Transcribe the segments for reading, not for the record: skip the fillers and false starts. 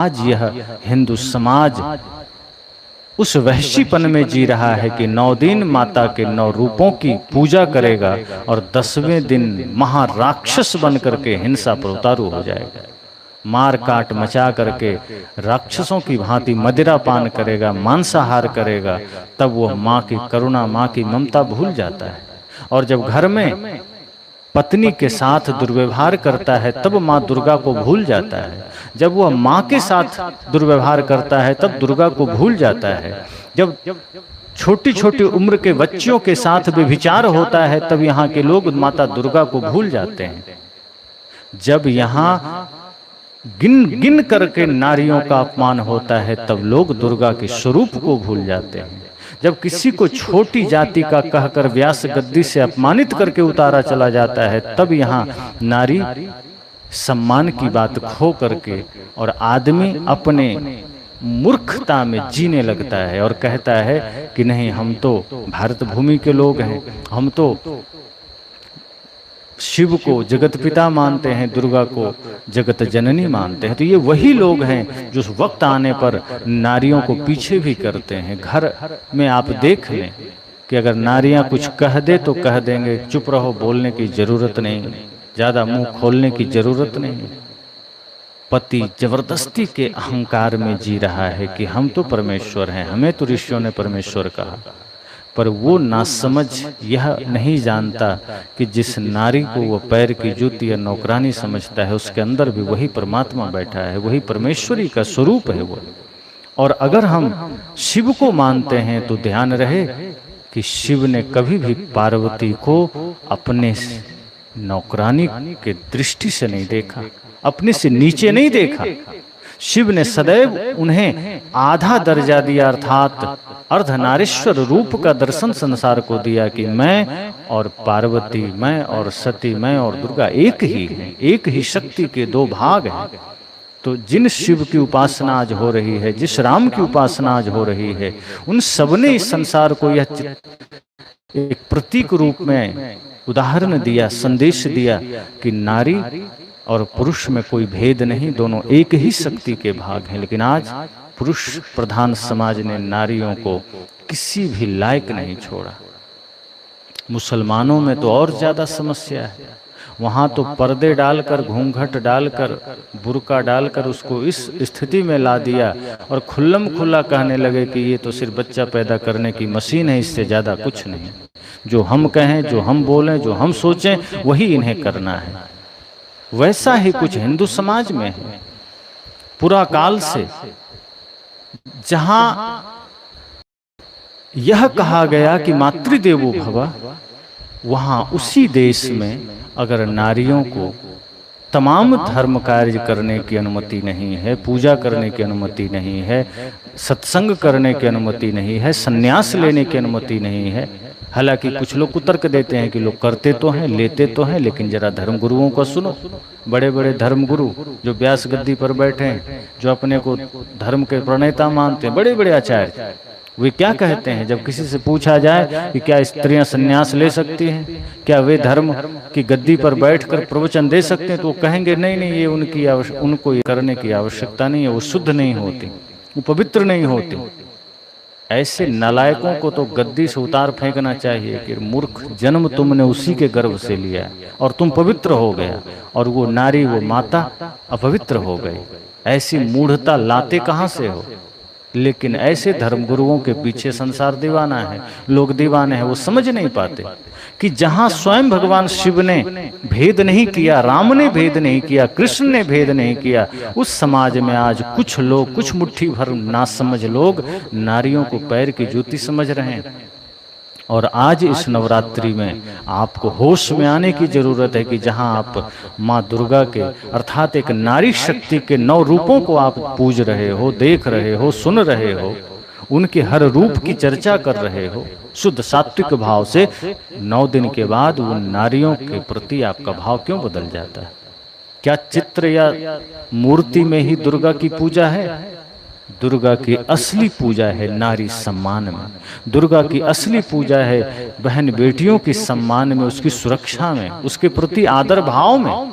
आज यह हिंदू समाज उस वहशीपन में जी रहा है कि 9 दिन माता के 9 रूपों की पूजा करेगा और 10वें दिन महाराक्षस बन करके हिंसा पर उतारू हो जाएगा, मार काट मचा करके राक्षसों की भांति मदिरा पान करेगा, मांसाहार करेगा। तब वो माँ की करुणा, माँ की ममता भूल जाता है। और जब घर में पत्नी के साथ दुर्व्यवहार करता है तब माँ दुर्गा को भूल जाता है। जब वह माँ के साथ दुर्व्यवहार करता है तब दुर्गा को भूल जाता है। जब छोटी छोटी उम्र के बच्चियों के साथ व्यभिचार होता है तब यहाँ के लोग माता दुर्गा को भूल जाते हैं। जब यहाँ गिन गिन करके नारियों का अपमान होता है तब लोग दुर्गा के स्वरूप को भूल जाते हैं। जब किसी को छोटी जाति का कहकर व्यास गद्दी से अपमानित करके उतारा चला जाता है तब यहाँ नारी सम्मान की बात खो करके और आदमी अपने मूर्खता में जीने लगता है और कहता है कि नहीं, हम तो भारत भूमि के लोग हैं, हम तो शिव को जगत पिता मानते हैं, दुर्गा को जगत जननी मानते हैं। तो ये वही लोग हैं जो वक्त आने पर नारियों को पीछे भी करते हैं। घर में आप देख लें कि अगर नारियां कुछ कह दे तो कह देंगे चुप रहो, बोलने की जरूरत नहीं, ज्यादा मुंह खोलने की जरूरत नहीं। पति जबरदस्ती के अहंकार में जी रहा है कि हम तो परमेश्वर हैं, हमें तो ऋषियों ने परमेश्वर कहा। पर वो नासमझ यह नहीं जानता कि जिस नारी को वो पैर की जूती या नौकरानी समझता है उसके अंदर भी वही परमात्मा बैठा है, वही परमेश्वरी का स्वरूप है वो। और अगर हम शिव को मानते हैं तो ध्यान रहे कि शिव ने कभी भी पार्वती को अपने नौकरानी के दृष्टि से नहीं देखा, अपने से नीचे नहीं देखा। शिव ने सदैव उन्हें आधा दर्जा दिया, अर्थात अर्धनारीश्वर रूप का दर्शन संसार को दिया कि मैं और पार्वती, मैं और सती, मैं और दुर्गा एक ही हैं, एक ही शक्ति के 2 भाग हैं। तो जिन शिव की उपासना आज हो रही है, जिस राम की उपासना आज हो रही है, उन सबने इस संसार को यह एक प्रतीक रूप में उदाहरण दिया, संदेश दिया कि नारी और पुरुष में कोई भेद नहीं, दोनों एक ही शक्ति के भाग हैं। लेकिन आज पुरुष प्रधान समाज ने नारियों को किसी भी लायक नहीं छोड़ा। मुसलमानों में तो और ज्यादा समस्या है, वहां तो पर्दे डालकर, घूंघट डालकर, बुर्का डालकर उसको इस स्थिति में ला दिया और खुल्लम खुल्ला कहने लगे कि ये तो सिर्फ बच्चा पैदा करने की मशीन है, इससे ज्यादा कुछ नहीं। जो हम कहें, जो हम बोलें, जो हम सोचें वही इन्हें करना है। वैसा ही कुछ हिंदू समाज में है। पुरा काल से जहां यह कहा गया कि मातृदेवो भव, वहां उसी देश में अगर नारियों को तमाम धर्म कार्य करने की अनुमति नहीं है, पूजा करने की अनुमति नहीं है, सत्संग करने की अनुमति नहीं है, संन्यास लेने की अनुमति नहीं है। हालांकि कुछ लोग कुतर्क देते हैं कि लोग करते तो हैं, लेते तो हैं, लेकिन जरा धर्म गुरुओं को सुनो। बड़े बड़े धर्म गुरु जो व्यास गद्दी पर बैठे हैं, जो अपने को धर्म के प्रणेता मानते हैं, बड़े बड़े आचार्य, वे क्या कहते हैं जब किसी से पूछा जाए कि क्या स्त्रियां संन्यास ले सकती हैं, क्या वे धर्म की गद्दी पर बैठकर प्रवचन दे सकते हैं, तो वो कहेंगे नहीं नहीं, ये उनको ये करने की आवश्यकता नहीं है, वो शुद्ध नहीं होती, वो पवित्र नहीं होती। ऐसे नालायकों को तो गद्दी से उतार फेंकना चाहिए कि मूर्ख, जन्म तुमने उसी के गर्भ से लिया और तुम पवित्र हो गया और वो नारी, वो माता अपवित्र हो गई। ऐसी मूढ़ता लाते कहाँ से हो? लेकिन ऐसे धर्मगुरुओं के पीछे संसार दीवाना है, लोग दीवाने हैं। वो समझ नहीं पाते कि जहां स्वयं भगवान शिव ने भेद नहीं किया, राम ने भेद नहीं किया, कृष्ण ने भेद नहीं किया, उस समाज में आज कुछ लोग, कुछ मुट्ठी भर नासमझ लोग नारियों को पैर की जूती समझ रहे हैं। और आज इस नवरात्रि में आपको होश में आने की जरूरत है कि जहां आप माँ दुर्गा के अर्थात एक नारी शक्ति के 9 रूपों को आप पूज रहे हो, देख रहे हो, सुन रहे हो, उनके हर रूप की चर्चा कर रहे हो शुद्ध सात्विक भाव से, 9 दिन के बाद उन नारियों के प्रति आपका भाव क्यों बदल जाता है? क्या चित्र या मूर्ति में ही दुर्गा की पूजा है? दुर्गा की असली पूजा है नारी सम्मान में। दुर्गा की असली पूजा है बहन बेटियों के सम्मान में, उसकी सुरक्षा में, उसके प्रति आदर भाव में।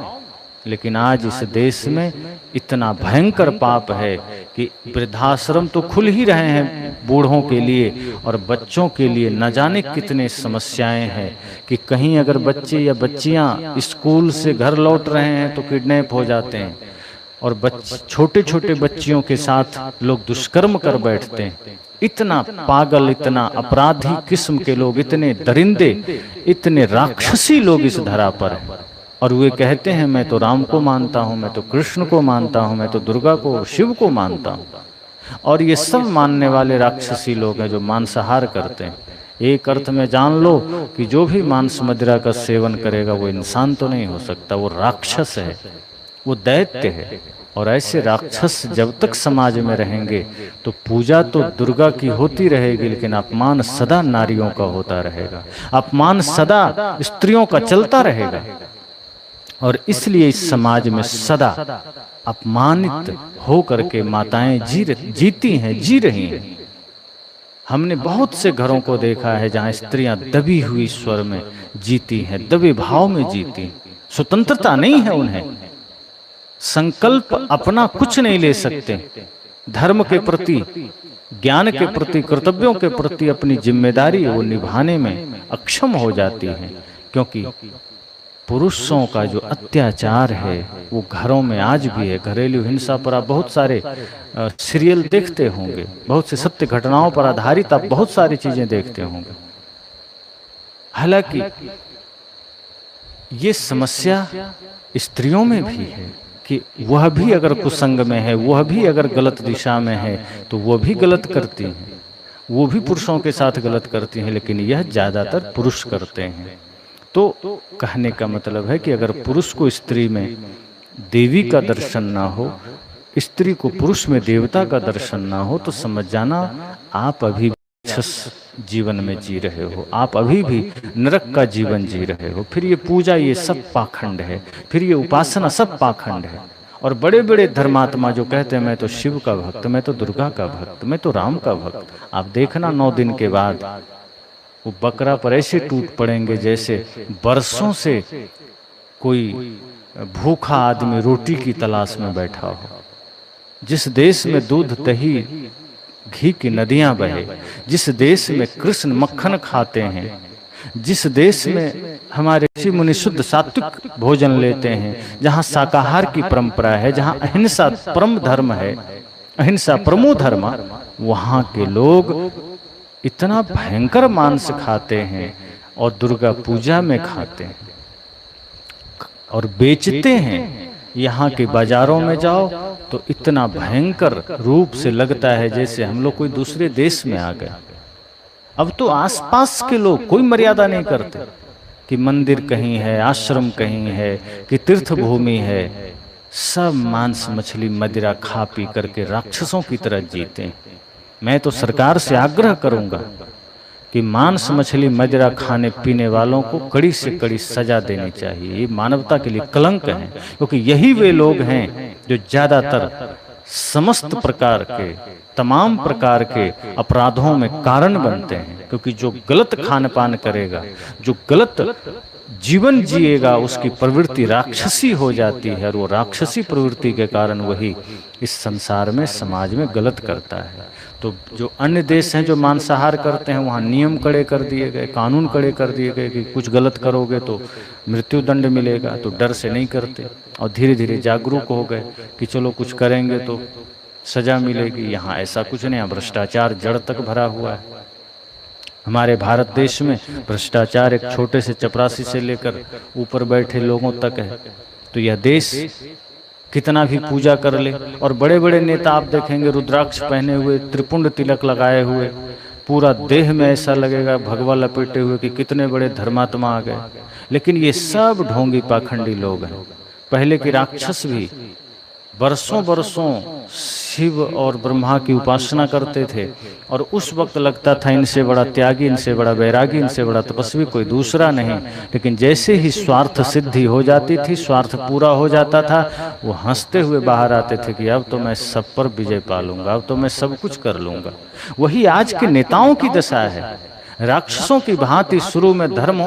लेकिन आज इस देश में इतना भयंकर पाप है कि वृद्धाश्रम तो खुल ही रहे हैं बूढ़ों के लिए, और बच्चों के लिए न जाने कितने समस्याएं हैं कि कहीं अगर बच्चे या बच्चियां स्कूल से घर लौट रहे हैं तो किडनैप हो जाते हैं, और छोटे छोटे बच्चियों के साथ लोग दुष्कर्म कर बैठते हैं। इतना पागल, इतना अपराधी किस्म के लोग, इतने दरिंदे, इतने राक्षसी लोग इस धरा पर हैं। और वे कहते हैं मैं तो राम को मानता हूँ, मैं तो कृष्ण को मानता हूँ, मैं तो दुर्गा को, शिव को मानता हूँ। और ये सब मानने वाले राक्षसी लोग हैं जो मांसाहार करते हैं। एक अर्थ में जान लो कि जो भी मांस मदिरा का सेवन करेगा वो इंसान तो नहीं हो सकता, वो राक्षस है, वो दैत्य है। और ऐसे राक्षस जब तक समाज में रहेंगे तो पूजा तो दुर्गा की होती रहेगी, लेकिन अपमान सदा नारियों का होता रहेगा, अपमान सदा स्त्रियों का चलता रहेगा। और इसलिए इस समाज में सदा अपमानित हो करके माताएं जीती हैं, जी रही हैं। हमने बहुत से घरों को देखा है जहां स्त्रियां दबी हुई स्वर में जीती हैं, दबे भाव में जीती, स्वतंत्रता नहीं है उन्हें, संकल्प अपना कुछ नहीं ले सकते, धर्म के प्रति, ज्ञान के प्रति, कर्तव्यों के प्रति अपनी जिम्मेदारी वो निभाने में अक्षम हो जाती हैं। क्योंकि पुरुषों का जो अत्याचार है वो घरों में आज भी है। घरेलू हिंसा पर आप बहुत सारे सीरियल देखते होंगे, बहुत से सत्य घटनाओं पर आधारित आप बहुत सारी चीजें देखते होंगे। हालांकि ये समस्या स्त्रियों में भी है कि वह भी अगर कुसंग में है, वह भी अगर गलत दिशा में है तो वह भी गलत करती हैं, वो भी पुरुषों के साथ गलत करती हैं, लेकिन यह ज्यादातर पुरुष करते हैं। तो कहने का मतलब है कि अगर पुरुष को स्त्री में देवी का दर्शन ना हो, स्त्री को पुरुष में देवता का दर्शन ना हो, तो समझ जाना आप अभी जीवन में जी रहे हो, आप अभी भी नरक का जीवन जी रहे हो। फिर ये पूजा, ये सब पाखंड है, फिर ये उपासना सब पाखंड है। और बड़े बड़े धर्मात्मा जो कहते हैं मैं तो शिव का भक्त, मैं तो दुर्गा का भक्त, मैं तो राम का भक्त, आप देखना 9 दिन के बाद वो बकरा पर ऐसे टूट पड़ेंगे जैसे बरसों से कोई भूखा आदमी रोटी की तलाश में बैठा हो। जिस देश में दूध, दही, घी की नदियां बहे, जिस देश में कृष्ण मक्खन खाते हैं, जिस देश में हमारे ऋषि मुनि शुद्ध सात्विक भोजन लेते हैं, जहां शाकाहार की परंपरा है, जहां अहिंसा परम धर्म है, अहिंसा परमो धर्म, वहां के लोग इतना भयंकर मांस खाते हैं और दुर्गा पूजा में खाते हैं और बेचते हैं। यहाँ के बाजारों में जाओ तो इतना भयंकर रूप से लगता है जैसे हम लोग कोई दूसरे देश में आ गए। अब तो आसपास के लोग कोई मर्यादा नहीं करते कि मंदिर कहीं है, आश्रम कहीं है, कि तीर्थ भूमि है, सब मांस मछली मदिरा खा पी करके राक्षसों की तरह जीते हैं। मैं तो सरकार से आग्रह करूंगा कि मांस मछली मदिरा खाने पीने वालों को कड़ी से कड़ी सजा देनी चाहिए। ये मानवता के लिए कलंक है, क्योंकि यही वे लोग हैं जो ज्यादातर समस्त प्रकार के, तमाम प्रकार के अपराधों में कारण बनते हैं। क्योंकि जो गलत खान पान करेगा, जो गलत जीवन जिएगा, उसकी प्रवृत्ति राक्षसी हो जाती है, और वो राक्षसी प्रवृत्ति के कारण वही इस संसार में, समाज में गलत करता है। तो जो अन्य देश हैं जो मांसाहार करते हैं, वहाँ नियम कड़े कर दिए गए, कानून कड़े कर दिए गए कि कुछ गलत करोगे तो मृत्यु दंड मिलेगा, तो डर से नहीं करते। और धीरे धीरे जागरूक हो गए कि चलो कुछ करेंगे तो सजा मिलेगी। यहाँ ऐसा कुछ नहीं, यहाँ भ्रष्टाचार जड़ तक भरा हुआ है। हमारे भारत देश में भ्रष्टाचार एक छोटे से चपरासी से लेकर ऊपर बैठे लोगों तक है। तो यह देश कितना भी पूजा कर ले, और बड़े बड़े नेता आप देखेंगे रुद्राक्ष पहने हुए, त्रिपुंड तिलक लगाए हुए, पूरा देह में ऐसा लगेगा भगवा लपेटे हुए कि कितने बड़े धर्मात्मा आ गए। लेकिन ये सब ढोंगी पाखंडी लोग हैं। पहले के राक्षस भी बरसों बरसों शिव और ब्रह्मा की उपासना करते थे, और उस वक्त लगता था इनसे बड़ा त्यागी, इनसे बड़ा वैरागी, इनसे बड़ा तपस्वी कोई दूसरा नहीं। लेकिन जैसे ही स्वार्थ सिद्धि हो जाती थी, स्वार्थ पूरा हो जाता था, वो हंसते हुए बाहर आते थे कि अब तो मैं सब पर विजय पा लूंगा, अब तो मैं सब कुछ कर लूंगा। वही आज के नेताओं की दशा है। राक्षसों की भांति शुरू में धर्म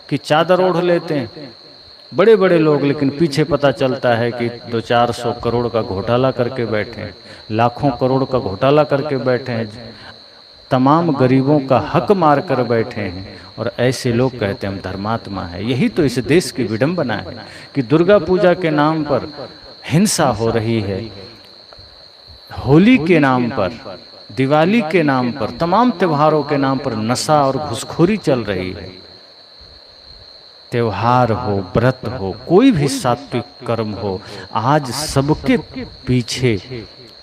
की चादर ओढ़ लेते हैं, बड़े बड़े लोग, लेकिन पीछे पता चलता है कि 200-400 करोड़ का घोटाला करके बैठे हैं, लाखों करोड़ का घोटाला करके बैठे हैं, तमाम गरीबों का हक मार कर बैठे हैं, और ऐसे लोग कहते हैं हम धर्मात्मा है। यही तो इस देश की विडंबना है कि दुर्गा पूजा के नाम पर हिंसा हो रही है, होली के नाम पर, दिवाली के नाम पर, तमाम त्योहारों के नाम पर नशा और घुसखोरी चल रही है। त्योहार हो, व्रत हो, कोई भी सात्विक कर्म हो, आज सबके पीछे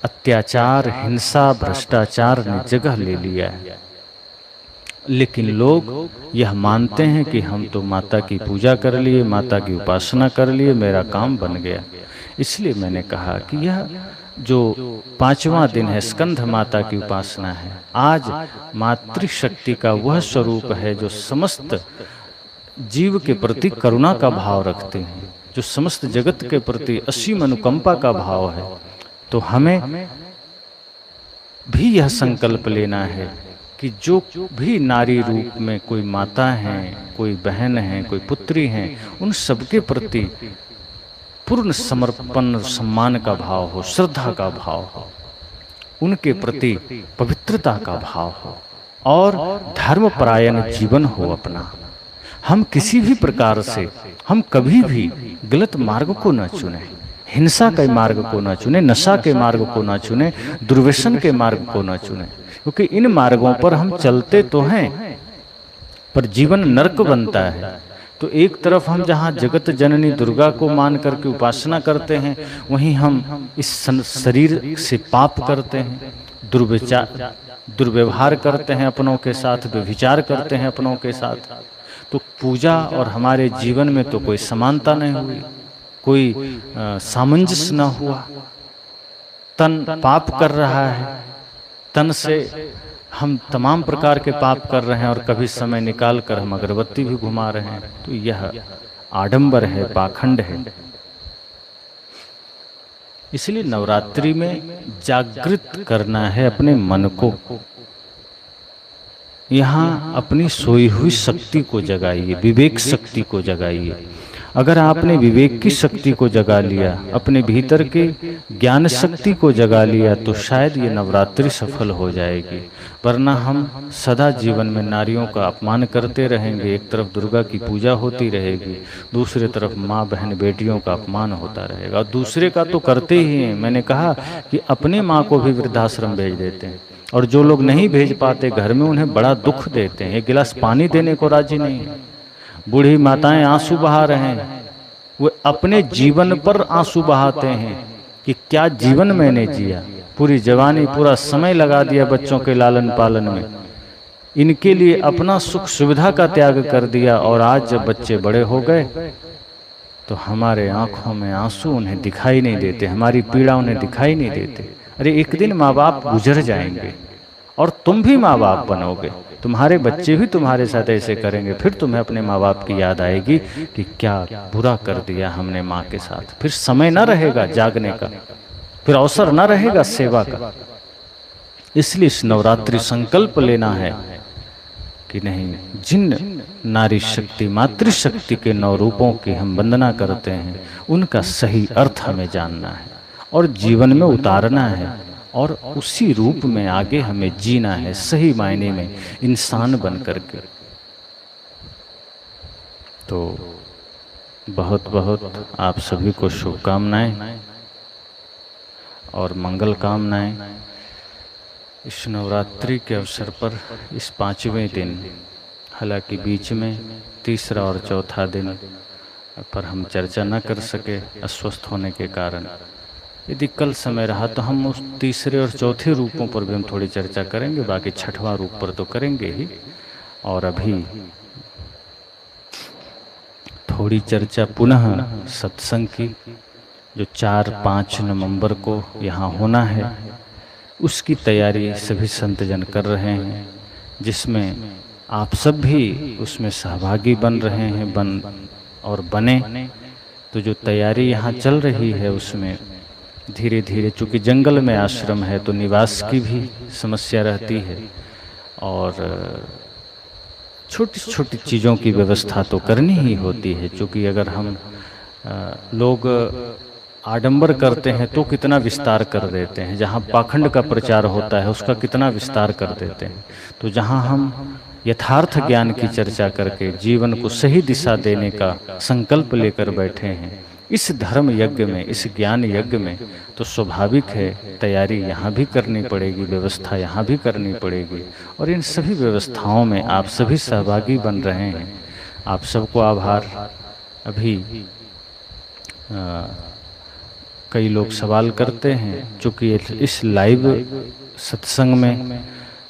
अत्याचार, हिंसा, भ्रष्टाचार ने जगह ले लिया है। लेकिन लोग यह मानते हैं कि हम तो माता की पूजा कर लिए, माता की उपासना कर लिए, मेरा काम बन गया। इसलिए मैंने कहा कि यह जो 5वां दिन है, स्कंध माता की उपासना है। आज मातृशक्ति का वह स्वरूप है जो समस्त जीव के प्रति करुणा का भाव रखते हैं, जो समस्त जगत के प्रति असीम अनुकंपा का भाव है। तो हमें भी यह संकल्प लेना है कि जो भी नारी रूप में कोई माता हैं, कोई बहन हैं, कोई पुत्री हैं, उन सबके प्रति पूर्ण समर्पण, सम्मान का भाव हो, श्रद्धा का भाव हो, उनके प्रति पवित्रता का भाव हो, और धर्मपरायण जीवन हो अपना। हम किसी भी प्रकार से, हम कभी भी गलत मार्ग को न चुने, हिंसा के मार्ग को न चुने, नशा के मार्ग को न चुने, दुर्व्यसन के मार्ग को न चुने, क्योंकि इन मार्गों पर हम चलते तो हैं पर जीवन नरक बनता है। तो एक तरफ हम जहाँ जगत जननी दुर्गा को मान करके उपासना करते हैं, वहीं हम इस शरीर से पाप करते हैं, दुर्व्यवहार करते हैं अपनों के साथ, व्यभिचार करते हैं अपनों के साथ। तो पूजा और हमारे जीवन में तो कोई समानता नहीं हुई, कोई सामंजस्य न हुआ। तन पाप कर रहा है, तन से हम तमाम प्रकार के पाप कर रहे हैं, और कभी समय निकाल कर हम अगरबत्ती भी घुमा रहे हैं। तो यह आडंबर है, पाखंड है। इसलिए नवरात्रि में जागृत करना है अपने मन को। यहाँ अपनी सोई हुई शक्ति को जगाइए, विवेक शक्ति को जगाइए। अगर आपने विवेक की शक्ति को जगा लिया, अपने भीतर के ज्ञान शक्ति को जगा लिया, तो शायद ये नवरात्रि सफल हो जाएगी। वरना हम सदा जीवन में नारियों का अपमान करते रहेंगे। एक तरफ दुर्गा की पूजा होती रहेगी, दूसरी तरफ माँ बहन बेटियों का अपमान होता रहेगा। और दूसरे का तो करते ही हैं। मैंने कहा कि अपने माँ को भी वृद्धाश्रम भेज देते हैं, और जो लोग नहीं भेज पाते घर में, उन्हें बड़ा दुख देते हैं। एक गिलास पानी देने को राजी नहीं है। बूढ़ी माताएं आंसू बहा रहे हैं, वे अपने जीवन पर आंसू बहाते हैं कि क्या जीवन मैंने जिया, पूरी जवानी, पूरा समय लगा दिया बच्चों के लालन पालन में, इनके लिए अपना सुख सुविधा का त्याग कर दिया, और आज जब बच्चे बड़े हो गए तो हमारे आंखों में आंसू उन्हें दिखाई नहीं देते, हमारी पीड़ा उन्हें दिखाई नहीं देते। अरे एक दिन माँ बाप गुजर जाएंगे और तुम भी माँ बाप बनोगे, तुम्हारे बच्चे भी तुम्हारे साथ ऐसे करेंगे। फिर तुम्हें अपने माँ बाप की याद आएगी कि क्या बुरा कर दिया हमने माँ के साथ। फिर समय ना रहेगा जागने का, फिर अवसर ना रहेगा सेवा का। इसलिए इस नवरात्रि संकल्प लेना है कि नहीं, जिन नारी शक्ति, मातृशक्ति के 9 रूपों की हम वंदना करते हैं, उनका सही अर्थ हमें जानना है और जीवन में उतारना है, और उसी रूप में आगे हमें जीना है, सही मायने में इंसान बन करके। तो बहुत बहुत आप सभी को शुभकामनाएं और मंगल कामनाएं। इस नवरात्रि के अवसर पर इस 5वें दिन, हालांकि बीच में तीसरा और चौथा दिन पर हम चर्चा न कर सके अस्वस्थ होने के कारण, यदि कल समय रहा तो हम उस तीसरे और चौथे रूपों पर भी हम थोड़ी चर्चा करेंगे। बाकी 6वां रूप पर तो करेंगे ही। और अभी थोड़ी चर्चा पुनः सत्संग की, जो 4-5 नवंबर को यहाँ होना है, उसकी तैयारी सभी संतजन कर रहे हैं, जिसमें आप सब भी उसमें सहभागी बन रहे हैं, बने। तो जो तैयारी यहाँ चल रही है उसमें धीरे धीरे, चूँकि जंगल में आश्रम है तो निवास की भी समस्या रहती है, और छोटी छोटी चीज़ों की व्यवस्था तो करनी ही होती है। चूँकि अगर हम लोग आडंबर करते हैं तो कितना विस्तार कर देते हैं, जहाँ पाखंड का प्रचार होता है उसका कितना विस्तार कर देते हैं। तो जहाँ हम यथार्थ ज्ञान की चर्चा करके जीवन को सही दिशा देने का संकल्प लेकर बैठे हैं इस धर्म यज्ञ में, इस ज्ञान यज्ञ में, तो स्वाभाविक है तैयारी यहाँ भी करनी पड़ेगी, व्यवस्था यहाँ भी करनी पड़ेगी। और इन सभी व्यवस्थाओं में आप सभी सहभागी बन रहे हैं, आप सबको आभार। अभी कई लोग सवाल करते हैं, चूँकि इस लाइव सत्संग में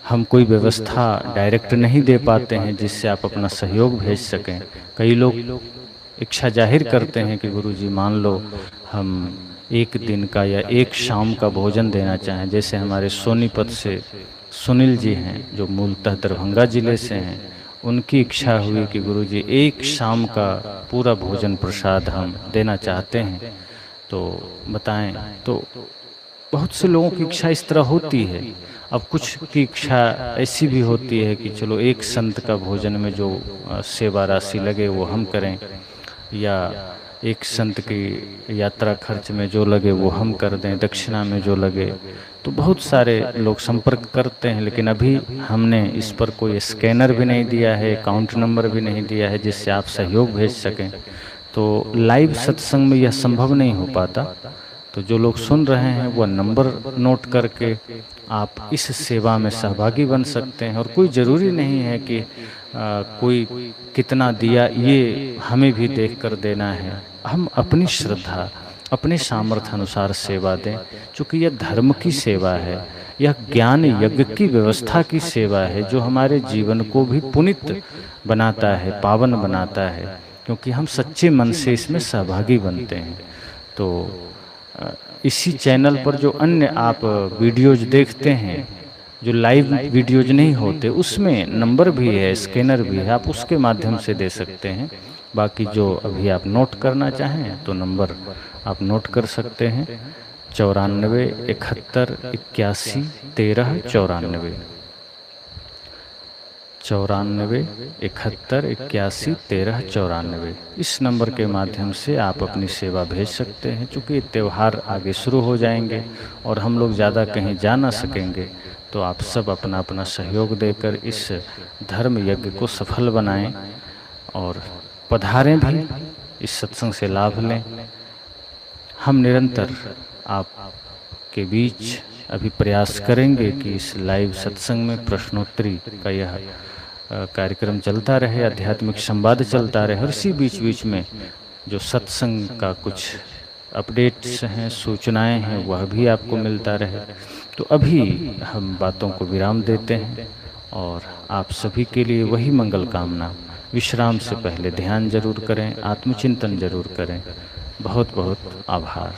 हम कोई व्यवस्था डायरेक्ट नहीं दे पाते हैं जिससे आप अपना सहयोग भेज सकें। कई लोग इच्छा जाहिर करते हैं कि गुरुजी मान लो हम एक दिन का या एक शाम का भोजन देना चाहें। जैसे हमारे सोनीपत से सुनील जी हैं जो मूलतः दरभंगा जिले से हैं, उनकी इच्छा हुई कि गुरुजी एक शाम का पूरा भोजन प्रसाद हम देना चाहते हैं, तो बताएं। तो बहुत से लोगों की इच्छा इस तरह होती है। अब कुछ की इच्छा ऐसी भी होती है कि चलो एक संत का भोजन में जो सेवा राशि लगे वो हम करें, या एक संत की यात्रा खर्च में जो लगे वो हम कर दें, दक्षिणा में जो लगे। तो बहुत सारे लोग संपर्क करते हैं, लेकिन अभी हमने इस पर कोई स्कैनर भी नहीं दिया है, अकाउंट नंबर भी नहीं दिया है जिससे आप सहयोग भेज सकें। तो लाइव सत्संग में यह संभव नहीं हो पाता। तो जो लोग सुन रहे हैं वह नंबर नोट करके आप इस सेवा में सहभागी बन सकते हैं। और कोई ज़रूरी नहीं है कि कोई कितना दिया ये हमें भी देख कर देना है। हम अपनी श्रद्धा, अपने सामर्थ्य अनुसार सेवा दें, क्योंकि यह धर्म की सेवा है, यह ज्ञान यज्ञ की व्यवस्था की सेवा है जो हमारे जीवन को भी पुनीत बनाता है, पावन बनाता है, क्योंकि हम सच्चे मन से इसमें सहभागी बनते हैं। तो इसी चैनल पर जो अन्य आप वीडियोज देखते हैं, जो लाइव वीडियोज नहीं होते, उसमें नंबर भी है, स्कैनर भी है, आप उसके माध्यम से दे सकते हैं। बाकी जो अभी आप नोट करना चाहें तो नंबर आप नोट कर सकते हैं 94 71 81 13 94, 94 71 81 13 94। इस नंबर के माध्यम से आप अपनी सेवा भेज सकते हैं। चूँकि त्यौहार आगे शुरू हो जाएंगे और हम लोग ज़्यादा कहीं जा ना सकेंगे, तो आप सब अपना अपना सहयोग देकर इस धर्म यज्ञ को सफल बनाएं और पधारें भी, इस सत्संग से लाभ लें। हम निरंतर आपके बीच अभी प्रयास करेंगे कि इस लाइव सत्संग में प्रश्नोत्तरी का यह कार्यक्रम चलता रहे, आध्यात्मिक संवाद चलता रहे, और इसी बीच बीच में जो सत्संग का कुछ अपडेट्स हैं, सूचनाएं हैं, वह भी आपको मिलता रहे। तो अभी हम बातों को विराम देते हैं और आप सभी के लिए वही मंगल कामना। विश्राम से पहले ध्यान जरूर करें, आत्मचिंतन जरूर करें। बहुत बहुत आभार।